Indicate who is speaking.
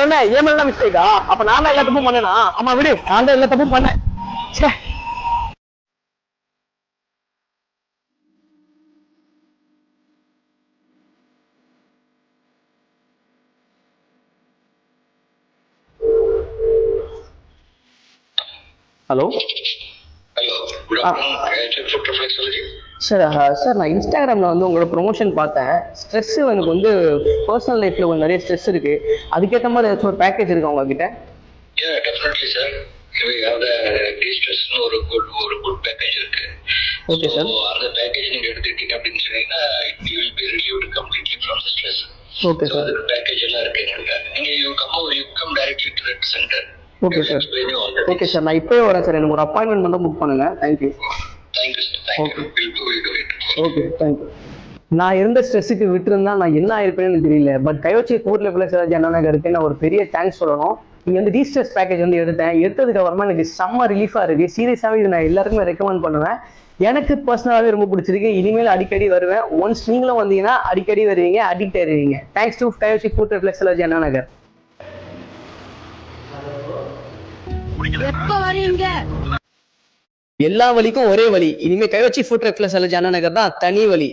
Speaker 1: என்ன ஏன் மேல மிஸ்டேக்கா? அப்ப நான் தான் எல்லா தப்பும் பண்ணேனா? ஆமா விடு, நான் தான் எல்லா தப்பும் பண்ணேன். ச்சே. Hello sir. சார் நான் இன்ஸ்டாகிராமில் வந்து உங்களோட ப்ரொமோஷன் பார்த்தேன். ஸ்ட்ரெஸ்ஸு எனக்கு வந்து பர்சனல் லைஃப்பில் கொஞ்சம் நிறைய ஸ்ட்ரெஸ் இருக்குது. அதுக்கேற்ற மாதிரி ஏதாச்சும் ஒரு பேக்கேஜ் இருக்கா உங்ககிட்ட?
Speaker 2: Yeah, definitely, sir. We have the de-stress ஒரு good package இருக்கு.
Speaker 1: Okay, sir.
Speaker 2: So அந்த பேக்கேஜ் நீங்க எடுத்துக்கிட்டீங்க அப்படின்னு சொன்னீங்கன்னா you will be relieved completely from the stress.
Speaker 1: Okay,
Speaker 2: so
Speaker 1: sir.
Speaker 2: அதுக்கு பேக்கேஜ் எல்லாம் இருக்கு எங்கள்கிட்ட. நீங்க you come directly to the center.
Speaker 1: Okay sir. Okay sir, நான் இப்போயே வரேன் சார். எனக்கு ஒரு அப்பாயின்மெண்ட் மட்டும் புக் பண்ணுங்கள். Thank you.
Speaker 2: Thank you sir. Thank you. We'll do it.
Speaker 1: Okay, thank you. நான் இருந்த ஸ்ட்ரெஸ்ஸுக்கு விட்டுருந்தா நான் என்ன ஆயிருப்பேன்னு தெரியல. பட் கைவச்சி ஃபுட் ரெஃப்ளெக்ஸ் அண்ணா நகருக்கு நான் ஒரு பெரிய தேங்க்ஸ் சொல்லணும். இங்கே வந்து டீஸ்ட்ரெஸ் பேக்கேஜ் வந்து எடுத்ததுக்கு அப்புறமா எனக்கு செம்ம ரிலீஃபாக இருக்குது. சீரியஸாகவே இது நான் எல்லாருக்குமே ரெக்கமெண்ட் பண்ணுவேன். எனக்கு பர்சனலாகவே ரொம்ப பிடிச்சிருக்கு. இனிமேல் அடிக்கடி வருவேன். ஒன்ஸ் நீங்களும் வந்தீங்கன்னா அடிக்கடி வருவீங்க, அடிக்ட் ஆயிருவீங்க. தேங்க்ஸ் டு கைவச்சி ஃபுட் ரெஃப்ளெக்ஸ் அண்ணா நகர். எல்லா வலிக்கும் ஒரே வழி. இனிமே கைவச்சி ஃபுட் ரெஃப்ளெக்ஸ் அண்ணா நகர் தான் தனி வழி.